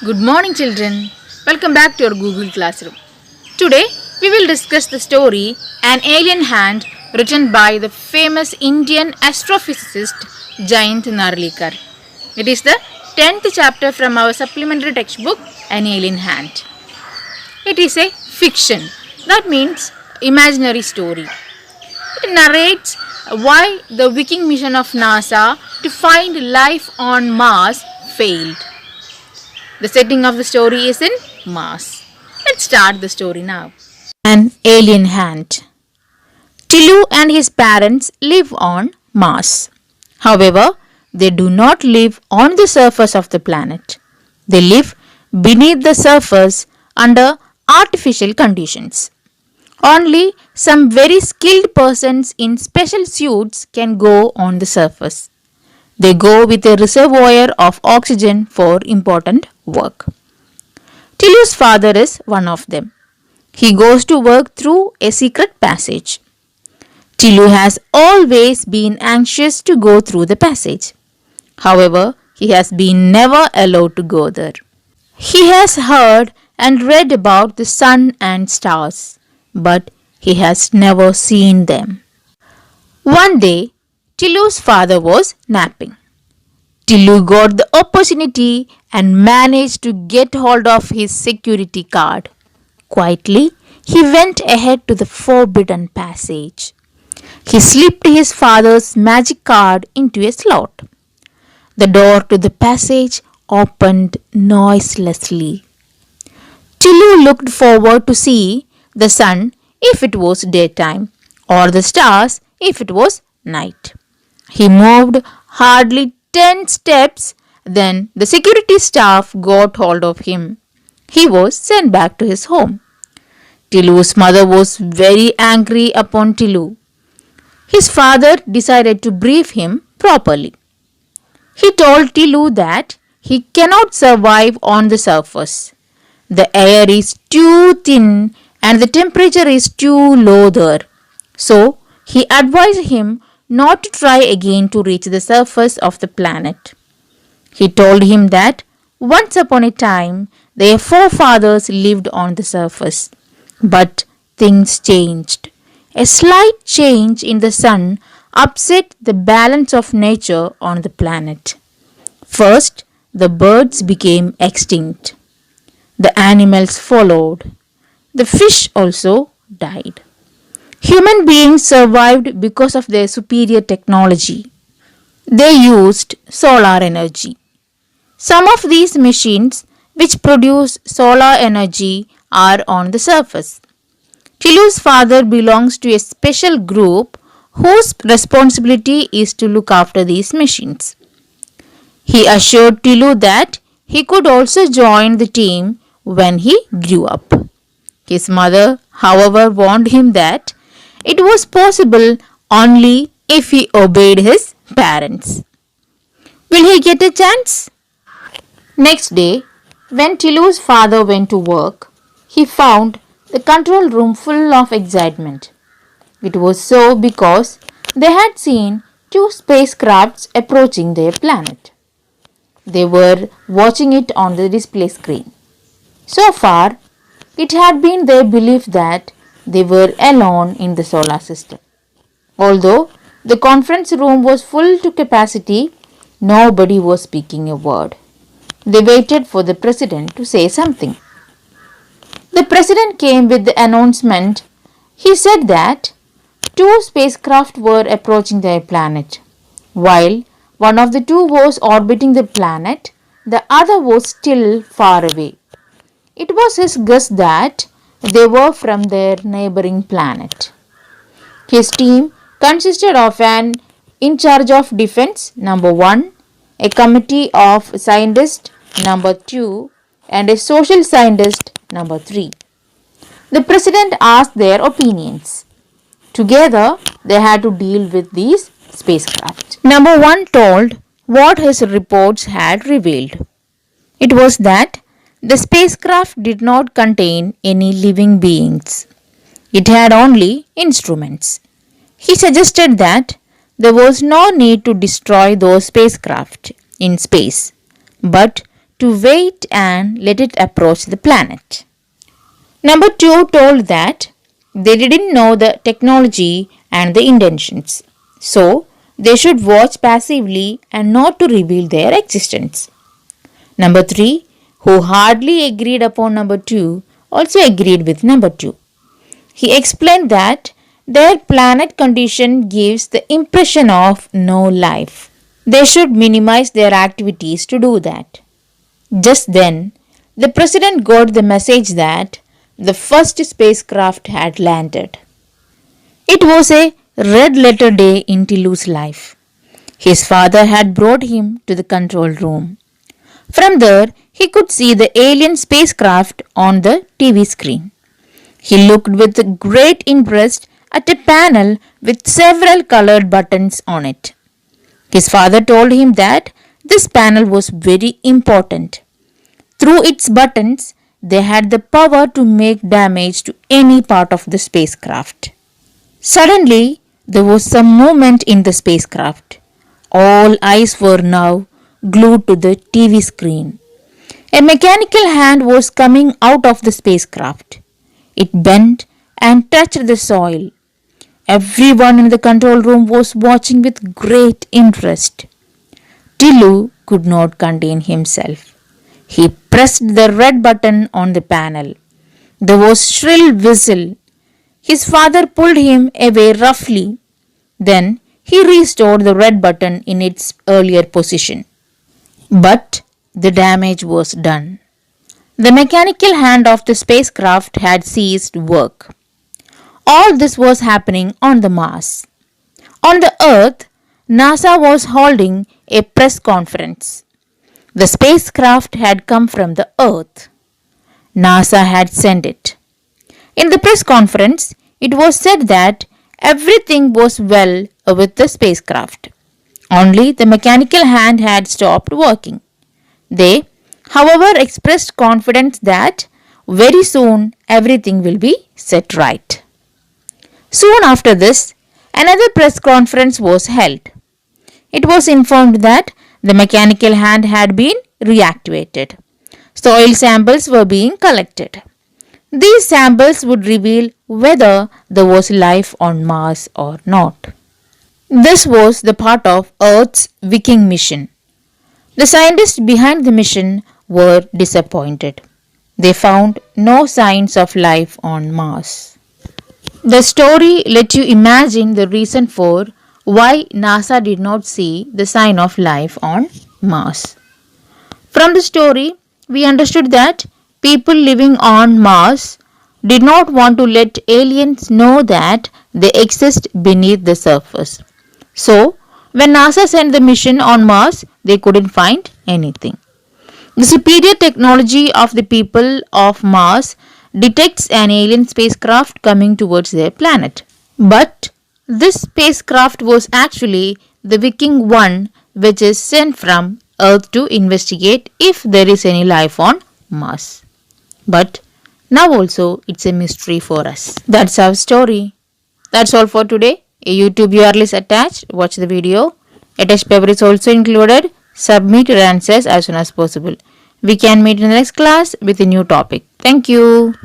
Good morning, children. Welcome back to your Google Classroom. Today, we will discuss the story An Alien Hand, written by the famous Indian astrophysicist Jayant Narlikar. It is the 10th chapter from our supplementary textbook An Alien Hand. It is a fiction, that means imaginary story. It narrates why the Viking mission of NASA to find life on Mars failed. The setting of the story is in Mars. Let's start the story now. An Alien Hand. Tilu and his parents live on Mars. However, they do not live on the surface of the planet. They live beneath the surface under artificial conditions. Only some very skilled persons in special suits can go on the surface. They go with a reservoir of oxygen for important work. Tilu's father is one of them. He goes to work through a secret passage. Tilu has always been anxious to go through the passage. However, he has been never allowed to go there. He has heard and read about the sun and stars, but he has never seen them. One day, Tilu's father was napping. Tilu got the opportunity and managed to get hold of his security card. Quietly, he went ahead to the forbidden passage. He slipped his father's magic card into a slot. The door to the passage opened noiselessly. Tilu looked forward to see the sun if it was daytime or the stars if it was night. He moved hardly 10 steps, then the security staff got hold of him. He was sent back to his home. Tilu's mother was very angry upon Tilu. His father decided to brief him properly. He told Tilu that he cannot survive on the surface. The air is too thin and the temperature is too low there. So, he advised him not to try again to reach the surface of the planet. He told him that once upon a time their forefathers lived on the surface. But things changed. A slight change in the sun upset the balance of nature on the planet. First, the birds became extinct. The animals followed. The fish also died. Human beings survived because of their superior technology. They used solar energy. Some of these machines which produce solar energy are on the surface. Tilu's father belongs to a special group whose responsibility is to look after these machines. He assured Tilu that he could also join the team when he grew up. His mother, however, warned him that it was possible only if he obeyed his parents. Will he get a chance? Next day, when Tilu's father went to work, he found the control room full of excitement. It was so because they had seen two spacecrafts approaching their planet. They were watching it on the display screen. So far, it had been their belief that they were alone in the solar system. Although the conference room was full to capacity, nobody was speaking a word. They waited for the president to say something. The president came with the announcement. He said that two spacecraft were approaching their planet. While one of the two was orbiting the planet, the other was still far away. It was his guess that they were from their neighboring planet. His team consisted of an in charge of defense, number 1, a committee of scientists, number 2, and a social scientist, number 3. The president asked their opinions. Together, they had to deal with these spacecraft. Number 1 told what his reports had revealed. It was that the spacecraft did not contain any living beings. It had only instruments. He suggested that there was no need to destroy those spacecraft in space, but to wait and let it approach the planet. Number 2 told that they didn't know the technology and the intentions, so they should watch passively and not to reveal their existence. Number 3, who hardly agreed upon number 2, also agreed with number 2. He explained that their planet condition gives the impression of no life. They should minimize their activities to do that. Just then, the president got the message that the first spacecraft had landed. It was a red letter day in Tilu's life. His father had brought him to the control room. From there, he could see the alien spacecraft on the TV screen. He looked with great interest at a panel with several colored buttons on it. His father told him that this panel was very important. Through its buttons, they had the power to make damage to any part of the spacecraft. Suddenly, there was some movement in the spacecraft. All eyes were now glued to the TV screen. A mechanical hand was coming out of the spacecraft. It bent and touched the soil. Everyone in the control room was watching with great interest. Tilu could not contain himself. He pressed the red button on the panel. There was a shrill whistle. His father pulled him away roughly. Then he restored the red button in its earlier position. But the damage was done. The mechanical hand of the spacecraft had ceased work. All this was happening on the Mars. On the Earth, NASA was holding a press conference. The spacecraft had come from the Earth. NASA had sent it. In the press conference, it was said that everything was well with the spacecraft. Only the mechanical hand had stopped working. They, however, expressed confidence that very soon everything will be set right. Soon after this, another press conference was held. It was informed that the mechanical hand had been reactivated. Soil samples were being collected. These samples would reveal whether there was life on Mars or not. This was the part of Earth's Viking mission. The scientists behind the mission were disappointed. They found no signs of life on Mars. The story let you imagine the reason for why NASA did not see the sign of life on Mars. From the story, we understood that people living on Mars did not want to let aliens know that they exist beneath the surface. So, when NASA sent the mission on Mars, they couldn't find anything. The superior technology of the people of Mars detects an alien spacecraft coming towards their planet. But this spacecraft was actually the Viking 1, which is sent from Earth to investigate if there is any life on Mars. But now also it's a mystery for us. That's our story. That's all for today. A YouTube URL is attached. Watch the video. A test paper is also included. Submit your answers as soon as possible. We can meet in the next class with a new topic. Thank you.